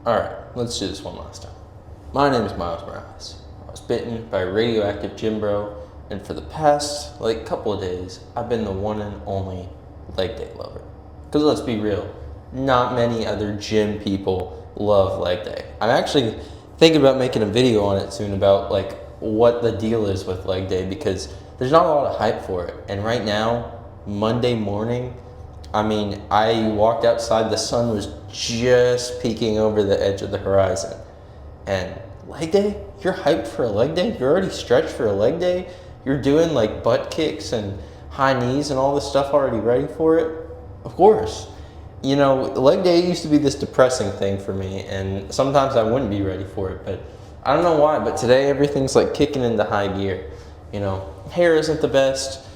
Alright, let's do this one last time. My name is Miles Morales. I was bitten by a radioactive gym bro, and for the past, couple of days, I've been the one and only leg day lover. Because let's be real, not many other gym people love leg day. I'm actually thinking about making a video on it soon about what the deal is with leg day, because there's not a lot of hype for it. And right now, Monday morning, I walked outside, the sun was just peeking over the edge of the horizon. And leg day? You're hyped for a leg day? You're already stretched for a leg day? You're doing butt kicks and high knees and all this stuff already ready for it? Of course. You know, leg day used to be this depressing thing for me, and sometimes I wouldn't be ready for it, but I don't know why, but today everything's kicking into high gear. You know, hair isn't the best,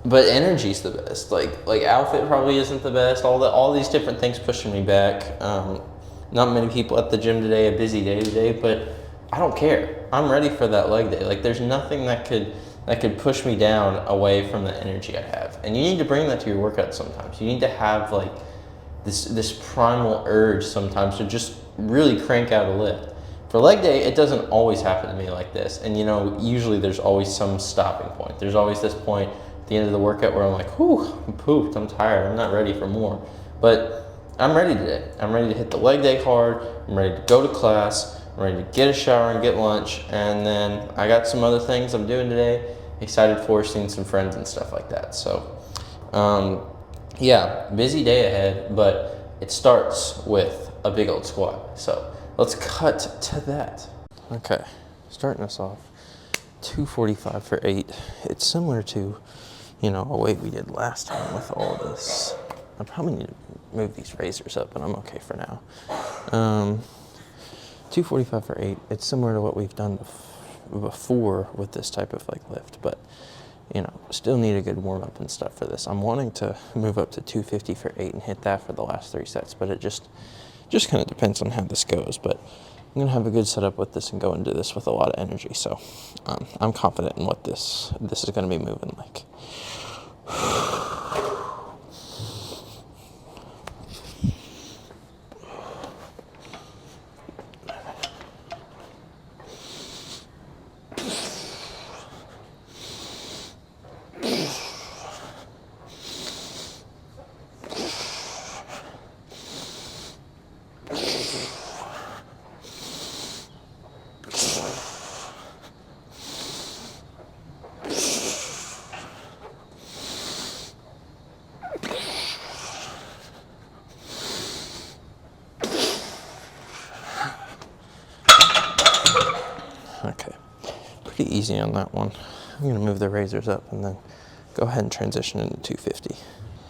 but energy's the best. Outfit probably isn't the best. All these different things pushing me back. Not many people at the gym today. A busy day today, but I don't care. I'm ready for that leg day. There's nothing that could push me down away from the energy I have. And you need to bring that to your workout sometimes. You need to have this primal urge sometimes to just really crank out a lift. For leg day, it doesn't always happen to me like this. And usually there's always some stopping point. There's always this point at the end of the workout where I'm like, whew, I'm pooped, I'm tired, I'm not ready for more. But I'm ready today. I'm ready to hit the leg day hard. I'm ready to go to class. I'm ready to get a shower and get lunch. And then I got some other things I'm doing today. Excited for seeing some friends and stuff like that. So, yeah, busy day ahead, but it starts with a big old squat. So let's cut to that. Okay, starting us off, 245 for 8. It's similar to, a weight we did last time with all this. I probably need to move these razors up, but I'm okay for now. 245 for 8. It's similar to what we've done before with this type of lift, but still need a good warm up and stuff for this. I'm wanting to move up to 250 for 8 and hit that for the last 3 sets, but it just kind of depends on how this goes. But I'm gonna have a good setup with this and go into this with a lot of energy. So I'm confident in what this is gonna be moving like. Okay, pretty easy on that one. I'm gonna move the razors up and then go ahead and transition into 250.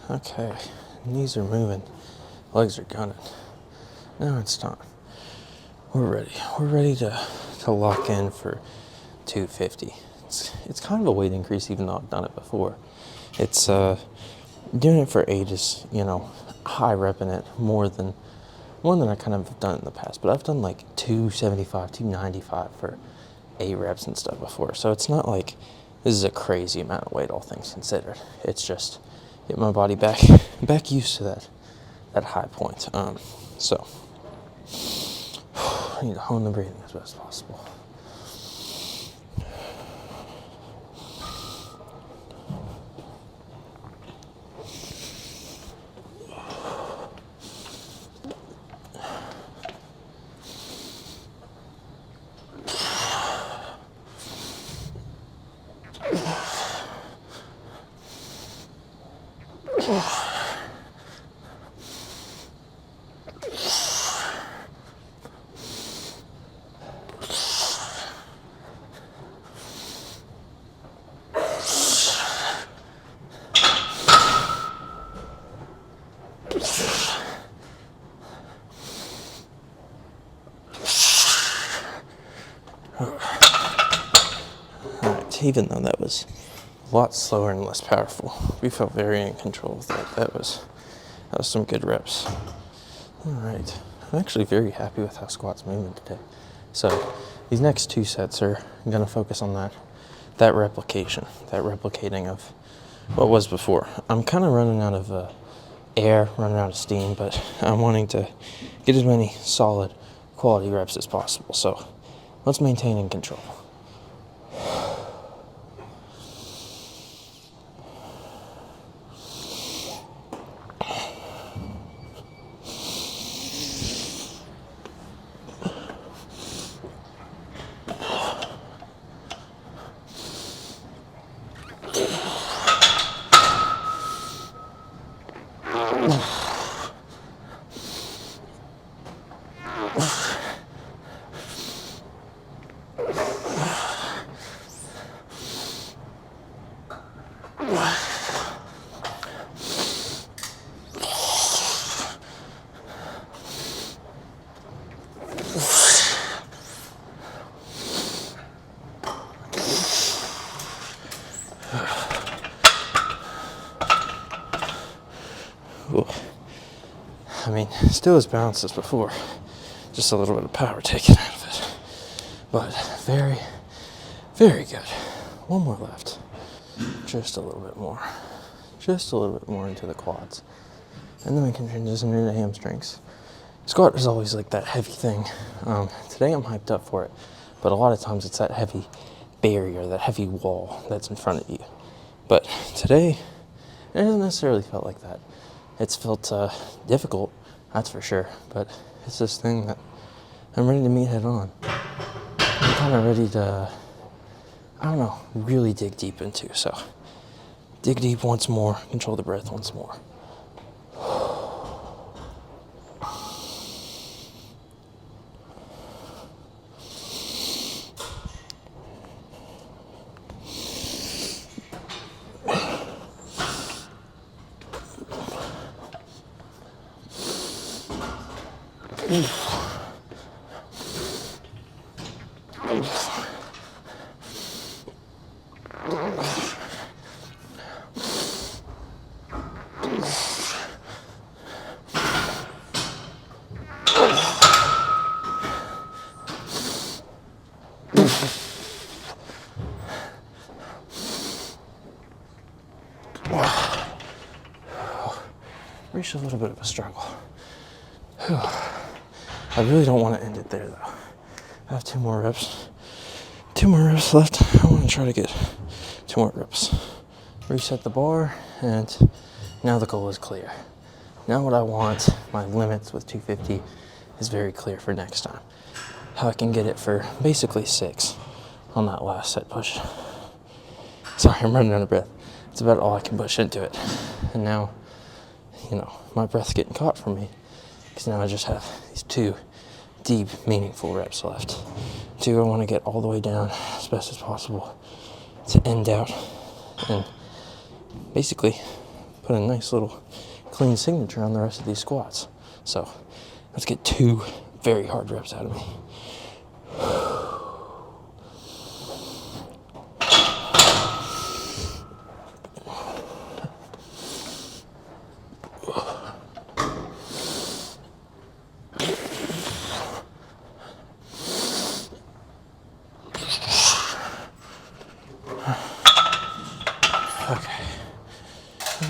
Okay, knees are moving, legs are gunning. Now it's time. We're ready. We're ready to lock in for 250. It's kind of a weight increase, even though I've done it before. It's doing it for 8 is, high repping it more than I kind of have done in the past. But I've done 275, 295 for 8 reps and stuff before. So it's not like this is a crazy amount of weight, all things considered. It's just get my body back used to that high point. So I need to hone the breathing as best as possible. Alright, even though that was a lot slower and less powerful, we felt very in control of that. That was some good reps. Alright, I'm actually very happy with how squat's moving today. So these next 2 sets are going to focus on that replication, that replicating of what was before. I'm kind of running out of air, running out of steam, but I'm wanting to get as many solid quality reps as possible. So let's maintain and control. I mean, still as balanced as before, just a little bit of power taken out of it. But very, very good. One more left. Just a little bit more. Just a little bit more into the quads. And then we can transition into hamstrings. Squat is always like that heavy thing. Today I'm hyped up for it, but a lot of times it's that heavy barrier, that heavy wall that's in front of you. But today, it hasn't necessarily felt like that. It's felt difficult, that's for sure, but it's this thing that I'm ready to meet head on. I'm kind of ready to, really dig deep into. So dig deep once more, control the breath once more. Reached a little bit of a struggle. Whew. I really don't want to end it there though. I have 2 more reps. 2 more reps left. I want to try to get 2 more reps. Reset the bar, and now the goal is clear. Now what I want, my limits with 250, is very clear for next time. How I can get it for basically 6 on that last set push. Sorry, I'm running out of breath. It's about all I can push into it. And now, my breath's getting caught from me, because now I just have these 2 deep, meaningful reps left. 2 I want to get all the way down as best as possible to end out and basically put a nice little clean signature on the rest of these squats. So let's get 2 very hard reps out of me.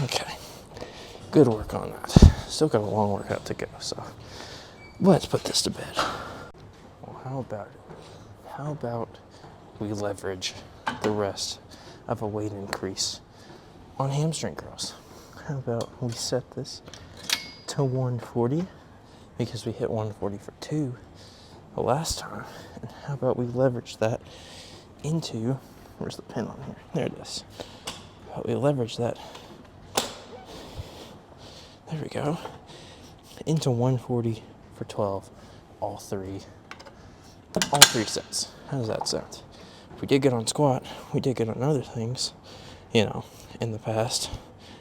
Okay. Good work on that. Still got a long workout to go, so let's put this to bed. Well, how about it? How about we leverage the rest of a weight increase on hamstring curls? How about we set this to 140, because we hit 140 for 2 the last time, and how about we leverage that into, where's the pin on here? There it is. How about we leverage that, there we go, into 140 for 12, all three sets. How does that sound? If we did good on squat, we did good on other things, in the past.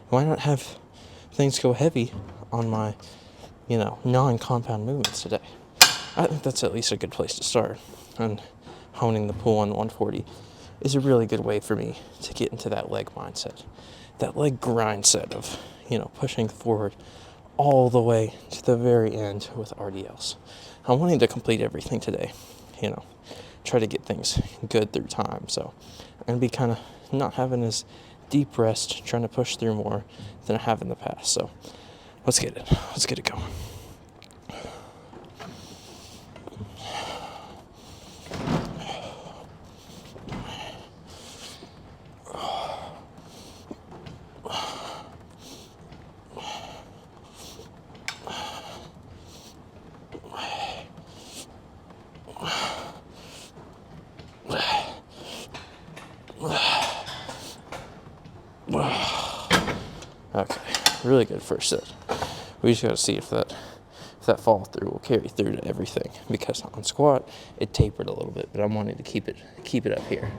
Why not have things go heavy on my, non-compound movements today? I think that's at least a good place to start. And honing the pull on 140 is a really good way for me to get into that leg mindset, that leg grind set of, pushing forward all the way to the very end with RDLs. I'm wanting to complete everything today, try to get things good through time. So I'm going to be kind of not having as deep rest, trying to push through more than I have in the past. So Let's get it. Let's get it going. Okay, really good first set. We just gotta see if that follow through will carry through to everything, because on squat it tapered a little bit, but I'm wanting to keep it up here.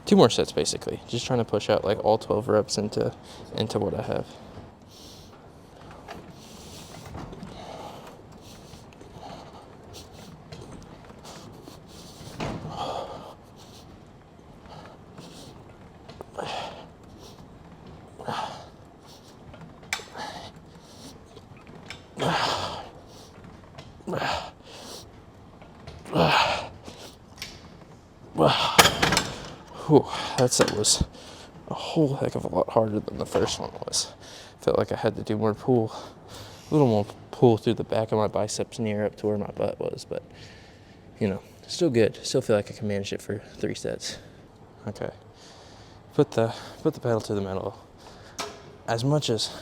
2 more sets basically, just trying to push out like all 12 reps into what I have. Whew, that set was a whole heck of a lot harder than the first one was. Felt like I had to do more pull, a little more pull through the back of my biceps near up to where my butt was, but still good. Still feel like I can manage it for 3 sets. Okay, put the pedal to the metal as much as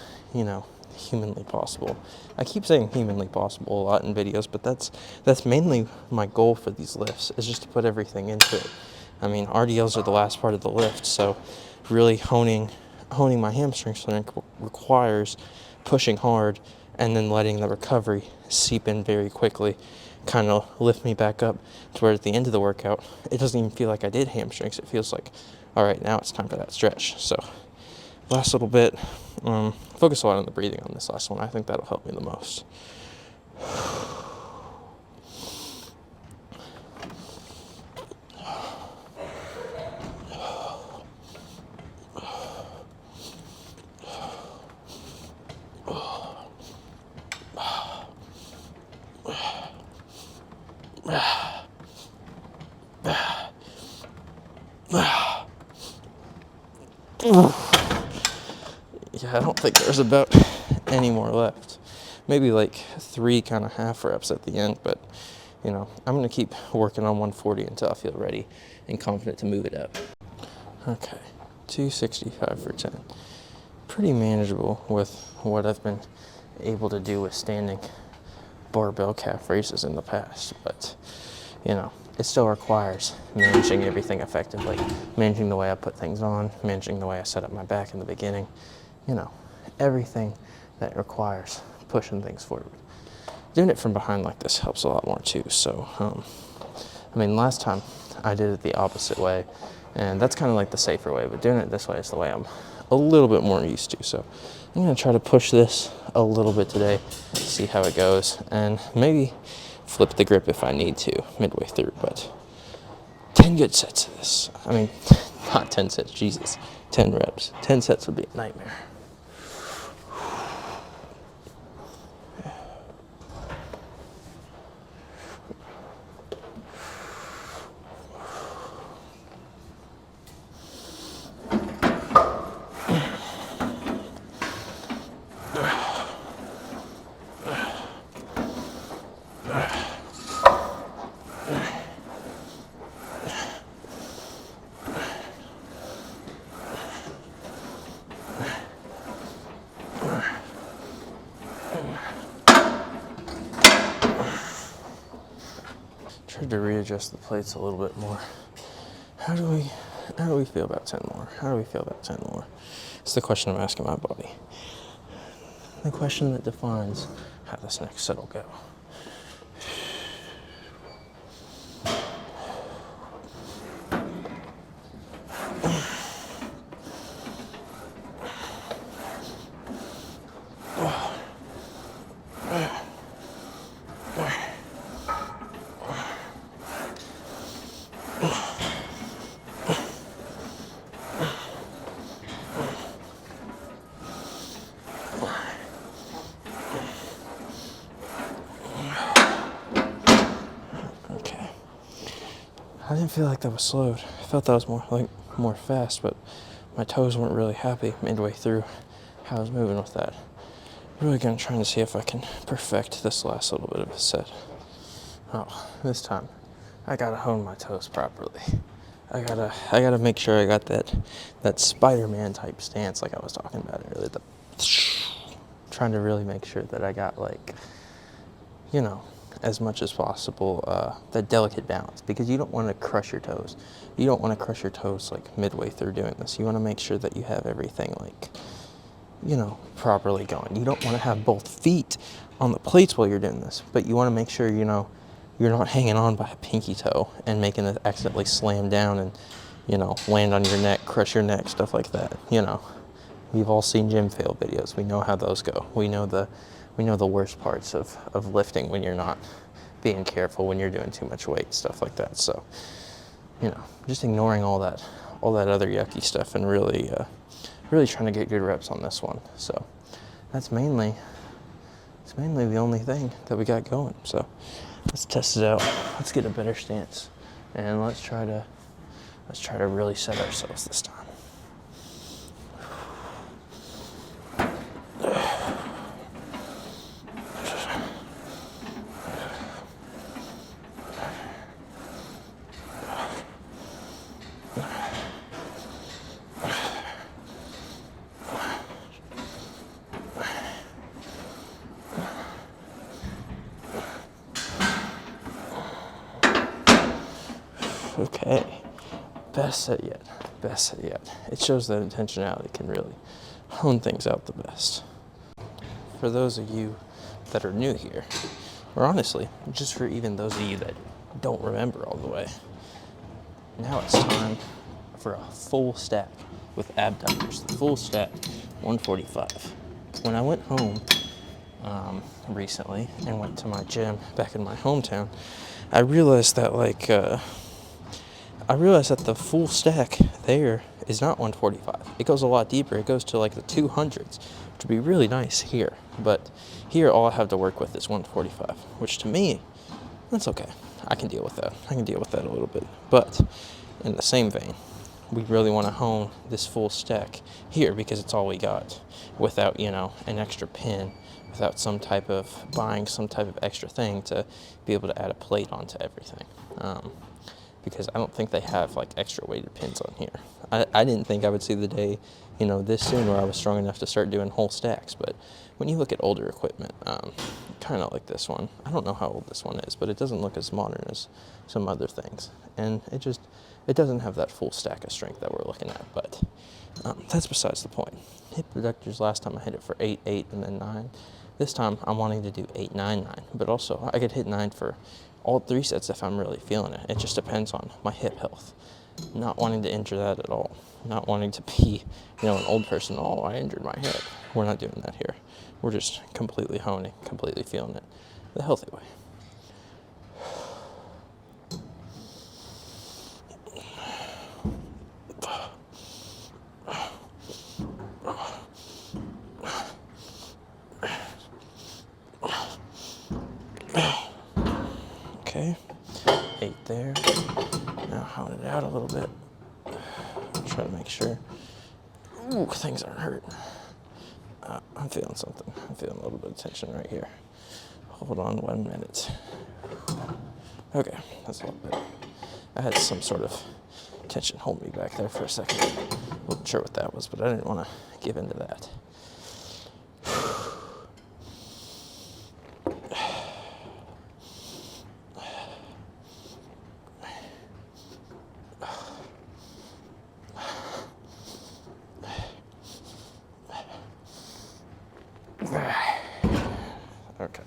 humanly possible. I keep saying humanly possible a lot in videos, but that's mainly my goal for these lifts, is just to put everything into it. I mean, RDLs are the last part of the lift, so really honing my hamstring strength requires pushing hard and then letting the recovery seep in very quickly, kind of lift me back up to where at the end of the workout, it doesn't even feel like I did hamstrings. It feels like, all right, now it's time for that stretch. So last little bit, focus a lot on the breathing on this last one. I think that'll help me the most. Yeah, I don't think there's about any more left. Maybe like 3 kind of half reps at the end, but I'm going to keep working on 140 until I feel ready and confident to move it up. Okay, 265 for 10. Pretty manageable with what I've been able to do with standing barbell calf raises in the past, but it still requires managing everything effectively, managing the way I put things on, managing the way I set up my back in the beginning, everything that requires pushing things forward. Doing it from behind like this helps a lot more too. So, last time I did it the opposite way, and that's kind of like the safer way, but doing it this way is the way I'm a little bit more used to. So I'm going to try to push this a little bit today, see how it goes, and maybe flip the grip if I need to midway through. But 10 good sets of this. Not 10 sets, Jesus. 10 reps. 10 sets would be a nightmare. Tried to readjust the plates a little bit more. How do we feel about 10 more? How do we feel about 10 more? It's the question I'm asking my body. The question that defines how this next set will go. I didn't feel like that was slowed. I felt that was more fast, but my toes weren't really happy midway through how I was moving with that. Really gonna try to see if I can perfect this last little bit of a set. Oh, this time I gotta hone my toes properly. I gotta make sure I got that Spider-Man type stance like I was talking about earlier. Trying to really make sure that I got, like, you know, as much as possible, that delicate balance, because you don't want to crush your toes. You don't want to crush your toes like midway through doing this. You want to make sure that you have everything, like, you know, properly going. You don't want to have both feet on the plates while you're doing this, but you want to make sure, you know, you're not hanging on by a pinky toe and making it accidentally slam down and, you know, land on your neck, crush your neck, stuff like that. You know, we've all seen gym fail videos. We know how those go. We know the worst parts of lifting when you're not being careful, when you're doing too much weight, stuff like that. So, you know, just ignoring all that other yucky stuff and really trying to get good reps on this one. So that's mainly the only thing that we got going. So let's test it out. Let's get a better stance, and let's try to really set ourselves this time. Okay, best set yet. It shows that intentionality can really hone things out the best. For those of you that are new here, or honestly, just for even those of you that don't remember all the way, now it's time for a full stack with abductors. The full stack, 145. When I went home recently and went to my gym back in my hometown, I realized that the full stack there is not 145. It goes a lot deeper. It goes to like the 200s, which would be really nice here. But here, all I have to work with is 145, which to me, that's okay. I can deal with that. A little bit. But in the same vein, we really want to hone this full stack here because it's all we got, without, you know, an extra pin, without buying some type of extra thing to be able to add a plate onto everything. Because I don't think they have like extra weighted pins on here. I didn't think I would see the day, you know, this soon where I was strong enough to start doing whole stacks. But when you look at older equipment, kind of like this one, I don't know how old this one is, but it doesn't look as modern as some other things. And it doesn't have that full stack of strength that we're looking at. But that's besides the point. Hip adductors, last time I hit it for 8, 8, and then 9. This time I'm wanting to do 8, 9, 9. But also I could hit 9 for all 3 sets if I'm really feeling it. It just depends on my hip health. Not wanting to injure that at all. Not wanting to be, you know, an old person. Oh, I injured my hip. We're not doing that here. We're just completely honing, completely feeling it the healthy way. Okay, 8 there. Now hone it out a little bit. Try to make sure. Ooh, things aren't hurting. I'm feeling something. I'm feeling a little bit of tension right here. Hold on 1 minute. Okay, that's a lot better. I had some sort of tension hold me back there for a second. Wasn't sure what that was, but I didn't want to give in to that. Okay.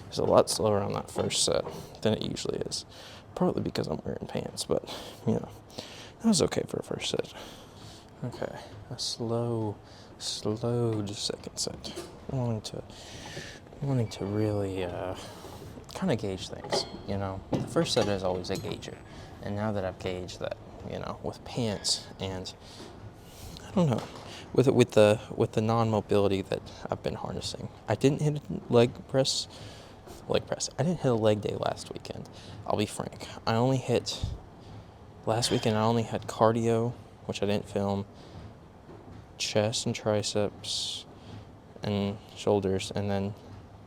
It's a lot slower on that first set than it usually is. Partly because I'm wearing pants, but, you know, that was okay for a first set. Okay, a slow just second set. Wanting to really kind of gauge things, you know. The first set is always a gauger. And now that I've gauged that, you know, with pants and, I don't know, with the non-mobility that I've been harnessing. I didn't hit a leg press. I didn't hit a leg day last weekend. I'll be frank. Last weekend I only had cardio, which I didn't film, chest and triceps, and shoulders, and then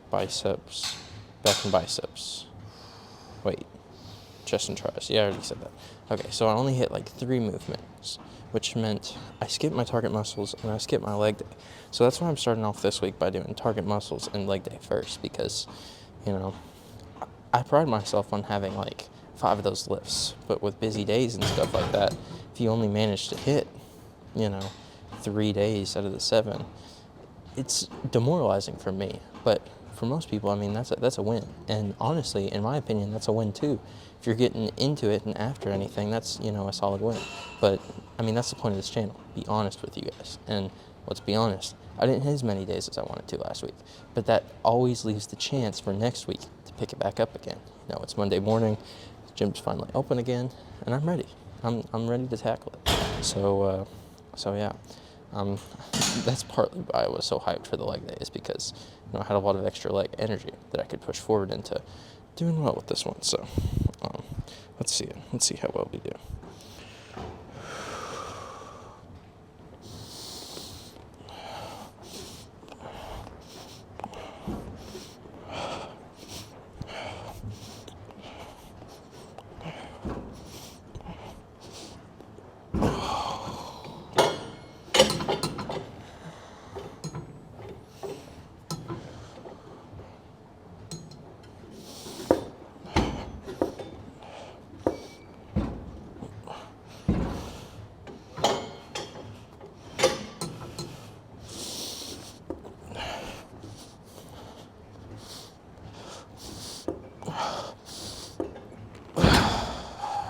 biceps, back and biceps. Wait, chest and tries. Yeah, I already said that. Okay, so I only hit like 3 movements, which meant I skipped my target muscles and I skipped my leg day. So that's why I'm starting off this week by doing target muscles and leg day first, because, you know, I pride myself on having like 5 of those lifts, but with busy days and stuff like that, if you only manage to hit, 3 days out of the 7, it's demoralizing for me. But for most people, I mean, that's a win. And honestly, in my opinion, that's a win too. If you're getting into it and after anything, that's, a solid win. But I mean, that's the point of this channel. Be honest with you guys. And let's be honest, I didn't hit as many days as I wanted to last week. But that always leaves the chance for next week to pick it back up again. It's Monday morning, the gym's finally open again, and I'm ready. I'm ready to tackle it. So yeah. That's partly why I was so hyped for the leg day, is because I had a lot of extra leg energy that I could push forward into doing well with this one. So let's see how well we do.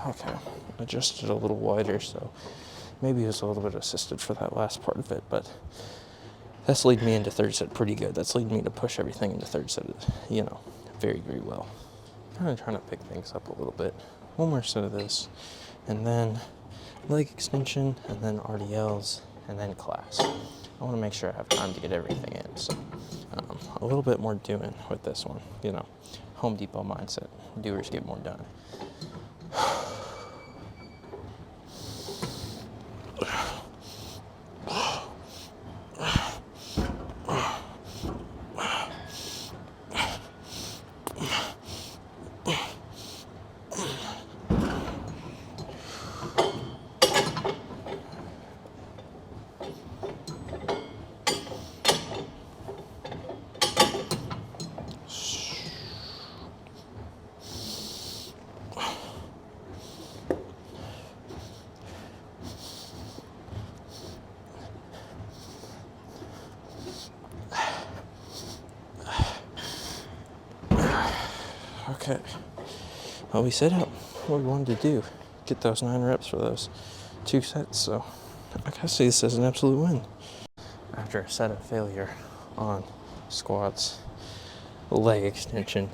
Okay, adjusted a little wider, so maybe it was a little bit assisted for that last part of it, but that's leading me into third set pretty good. That's leading me to push everything into third set, very, very well. Kind of trying to pick things up a little bit. One more set of this, and then leg extension, and then RDLs, and then class. I want to make sure I have time to get everything in, so a little bit more doing with this one. Home Depot mindset. Doers get more done. Okay, well, we set out what we wanted to do, get those 9 reps for those 2 sets, so I gotta say this is an absolute win. After a set of failure on squats, leg extension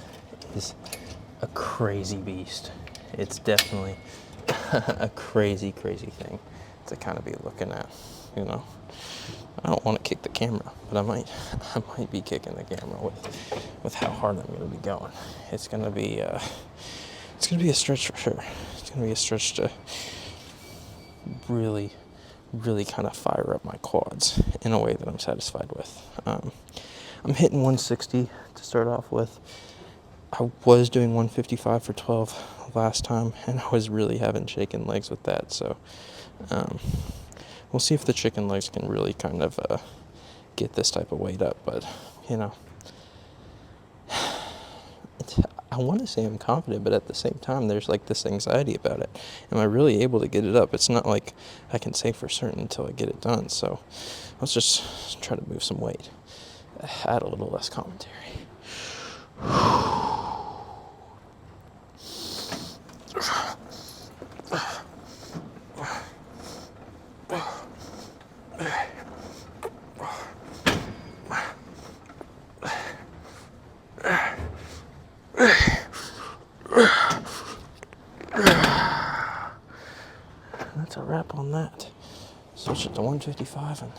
is a crazy beast. It's definitely a crazy thing to kind of be looking at, I don't want to kick the camera, but I might be kicking the camera with how hard I'm going to be going. It's going to be a stretch for sure. It's going to be a stretch to really kind of fire up my quads in a way that I'm satisfied with. I'm hitting 160 to start off with. I was doing 155 for 12 last time, and I was really having shaken legs with that, so we'll see if the chicken legs can really kind of get this type of weight up, but I want to say I'm confident, but at the same time, there's like this anxiety about it. Am I really able to get it up? It's not like I can say for certain until I get it done, so let's just try to move some weight. Add a little less commentary. That's a wrap on that. Switch it to 155 and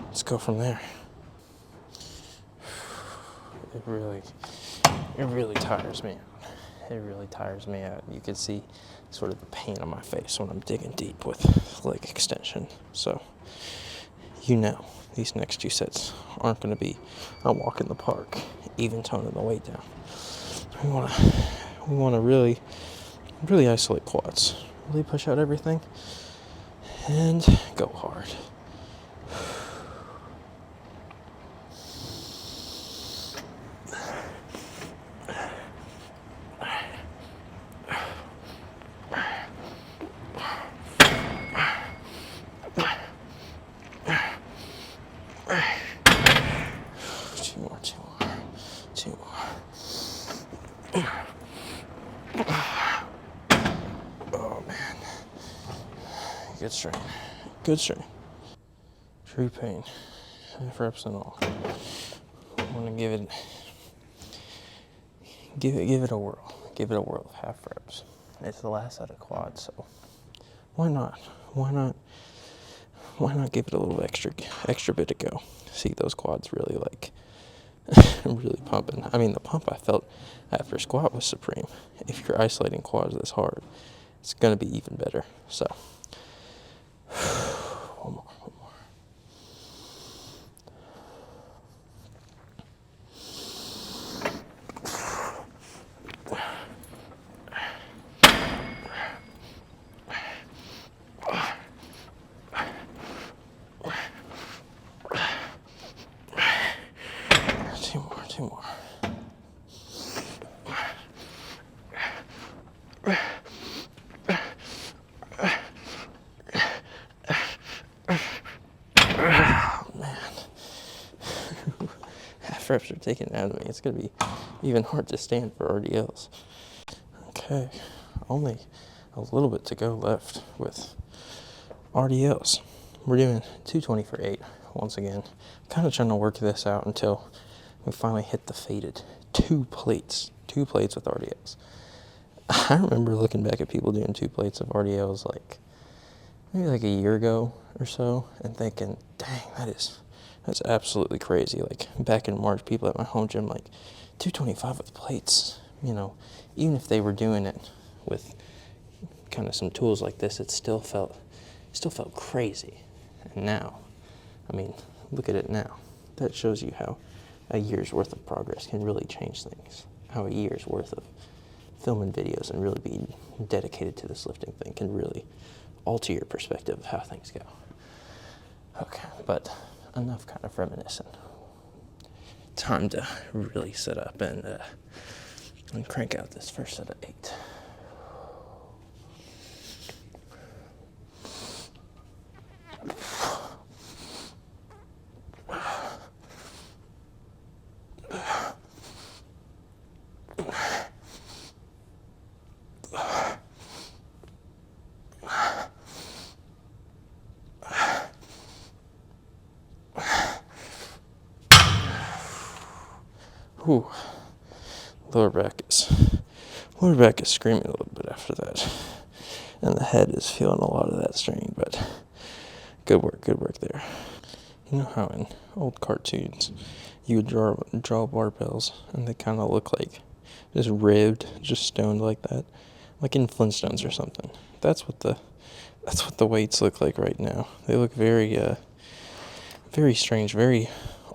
let's go from there. It really tires me out. It really tires me out. You can see sort of the pain on my face when I'm digging deep with leg extension. So, these next 2 sets aren't going to be a walk in the park, even toning the weight down. We want to really isolate quads, really push out everything, and go hard. Two more. Oh man. Good strain. True pain. 5 reps and all. I'm gonna give it a whirl. Give it a whirl of half reps. It's the last set of quads, so why not give it a little extra bit to go. See those quads really really pumping. I mean, the pump I felt after squat was supreme. If you're isolating quads this hard, it's gonna be even better. So one more. Two more. Oh, man. Half reps are taken out of me. It's going to be even hard to stand for RDLs. Okay, only a little bit to go left with RDLs. We're doing 220 for 8 once again. Kind of trying to work this out until we finally hit the fated 2 plates with RDLs. I remember looking back at people doing 2 plates of RDLs maybe a year ago or so and thinking, dang, that's absolutely crazy. Like back in March, people at my home gym 225 with plates, even if they were doing it with kind of some tools like this, it still felt crazy. And now, look at it now. That shows you how a year's worth of progress can really change things. How a year's worth of filming videos and really being dedicated to this lifting thing can really alter your perspective of how things go. Okay, but enough kind of reminiscing. Time to really sit up and crank out this first set of 8. Whew. Lower back is screaming a little bit after that, and the head is feeling a lot of that strain. But good work there. You know how in old cartoons you would draw barbells and they kind of look like just ribbed, just stoned like that, like in Flintstones or something. That's what the weights look like right now. They look very very strange, very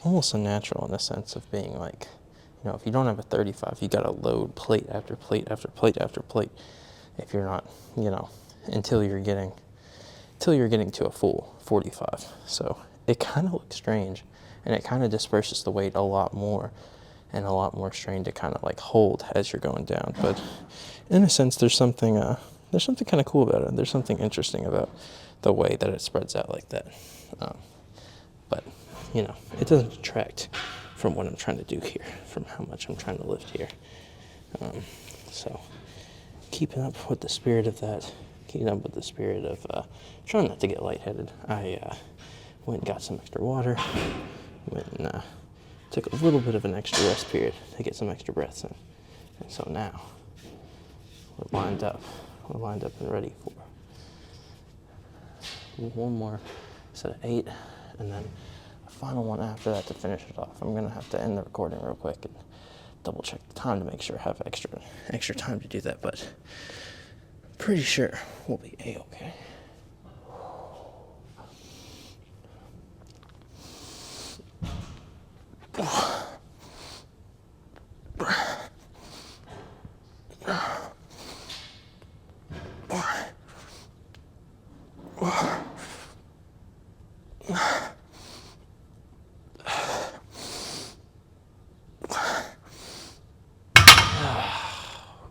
almost unnatural in a sense of being if you don't have a 35, you gotta load plate after plate after plate after plate. If you're not, until you're getting to a full 45. So it kind of looks strange, and it kind of disperses the weight a lot more, and a lot more strain to kind of hold as you're going down. But in a sense, there's something kind of cool about it. There's something interesting about the way that it spreads out like that. But it doesn't detract from what I'm trying to do here, from how much I'm trying to lift here. So keeping up with the spirit of that, trying not to get lightheaded, I went and got some extra water, went and took a little bit of an extra rest period to get some extra breaths in. And so now we're lined up and ready for one more set of 8, and then a final one after that to finish it off. I'm going to have to end the recording real quick and double check the time to make sure I have extra time to do that, but pretty sure we'll be A-okay.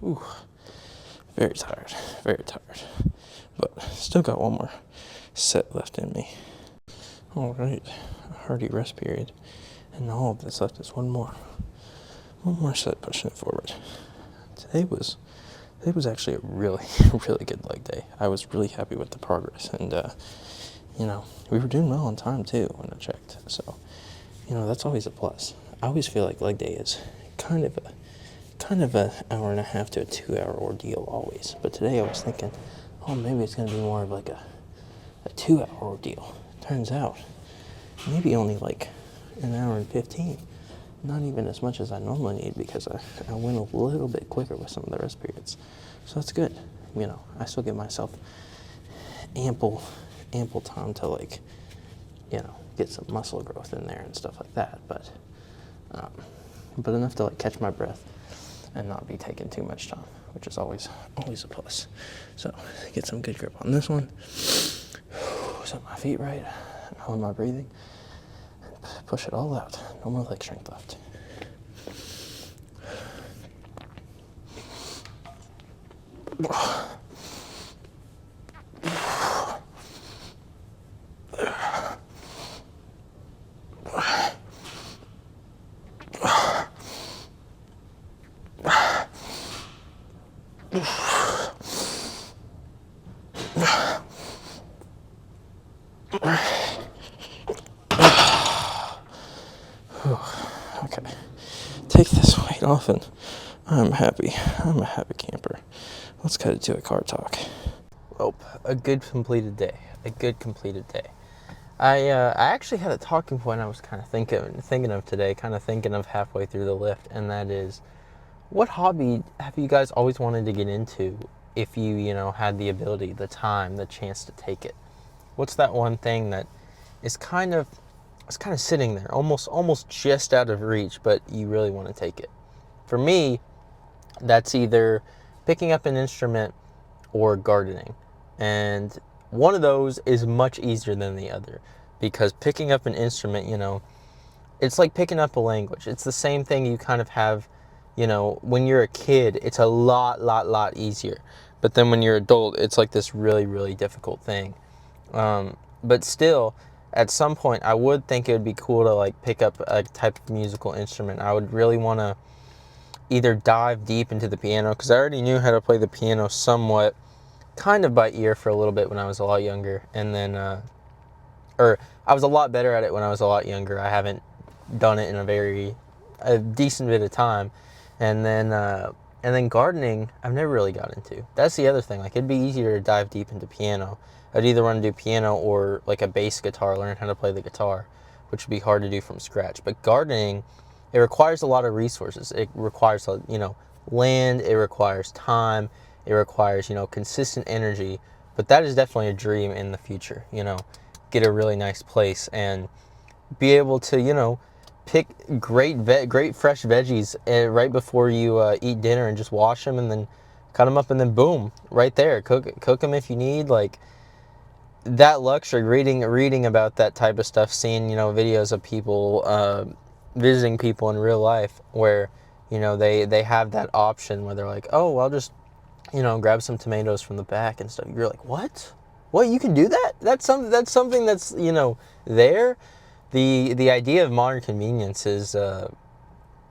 Ooh, very tired, very tired. But still got one more set left in me. All right, a hearty rest period. And all that's left is one more set pushing it forward. Today was actually a really, really good leg day. I was really happy with the progress, and we were doing well on time too when I checked. So, that's always a plus. I always feel like leg day is kind of a hour and a half to a 2-hour ordeal always. But today I was thinking, oh, maybe it's gonna be more of like a 2-hour ordeal. Turns out, maybe only like an hour and 15. Not even as much as I normally need, because I went a little bit quicker with some of the rest periods. So that's good. I still give myself ample time to get some muscle growth in there and stuff like that. But enough to catch my breath and not be taking too much time, which is always a plus. So get some good grip on this one. Set my feet right, hold my breathing, and push it all out. No more leg strength left. Okay, take this weight off and I'm happy. I'm a happy camper. Let's cut it to a car talk. Well, a good completed day. I actually had a talking point I was kind of thinking of today, kind of thinking of halfway through the lift, and that is, what hobby have you guys always wanted to get into if you had the ability, the time, the chance to take it? What's that one thing that is kind of sitting there, almost just out of reach, but you really want to take it? For me, that's either picking up an instrument or gardening. And one of those is much easier than the other, because picking up an instrument, it's like picking up a language. It's the same thing you kind of have, when you're a kid, it's a lot easier. But then when you're adult, it's like this really, really difficult thing. But still, at some point, I would think it would be cool to pick up a type of musical instrument. I would really want to either dive deep into the piano, because I already knew how to play the piano somewhat, kind of by ear for a little bit when I was a lot younger, and then, or I was a lot better at it when I was a lot younger. I haven't done it in a decent bit of time, and then gardening, I've never really got into. That's the other thing. It'd be easier to dive deep into piano. I'd either want to do piano or a bass guitar, learn how to play the guitar, which would be hard to do from scratch. But gardening, it requires a lot of resources. It requires, land. It requires time. It requires, consistent energy. But that is definitely a dream in the future, get a really nice place and be able to, pick great fresh veggies right before you eat dinner, and just wash them and then cut them up, and then boom, right there. Cook them if you need. That luxury, reading about that type of stuff, seeing videos of people visiting people in real life where they have that option where they're like, oh, I'll just grab some tomatoes from the back and stuff. You're like, what you can do that? That's something that's there. The idea of modern convenience is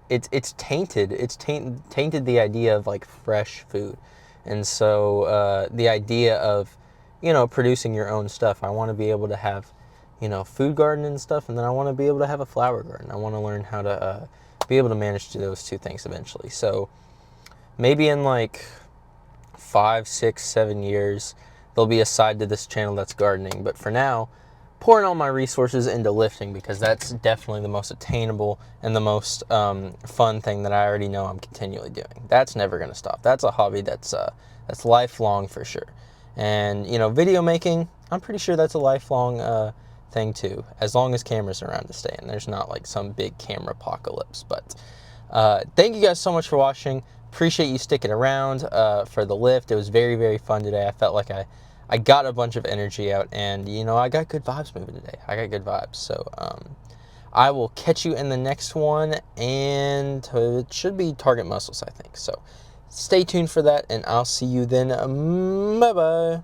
it's tainted the idea of fresh food. And so the idea of producing your own stuff. I want to be able to have, food garden and stuff, and then I want to be able to have a flower garden. I want to learn how to be able to manage those two things eventually. So maybe in 5, 6, 7 years, there'll be a side to this channel that's gardening. But for now, pouring all my resources into lifting, because that's definitely the most attainable and the most fun thing that I already know I'm continually doing. That's never going to stop. That's a hobby that's lifelong for sure. And, video making, I'm pretty sure that's a lifelong thing too, as long as cameras are around to stay, and there's not some big camera apocalypse. But thank you guys so much for watching. Appreciate you sticking around for the lift. It was very, very fun today. I felt like I got a bunch of energy out, and, I got good vibes moving today. I got good vibes. So I will catch you in the next one, and it should be target muscles, I think. So Stay tuned for that, and I'll see you then. Bye bye.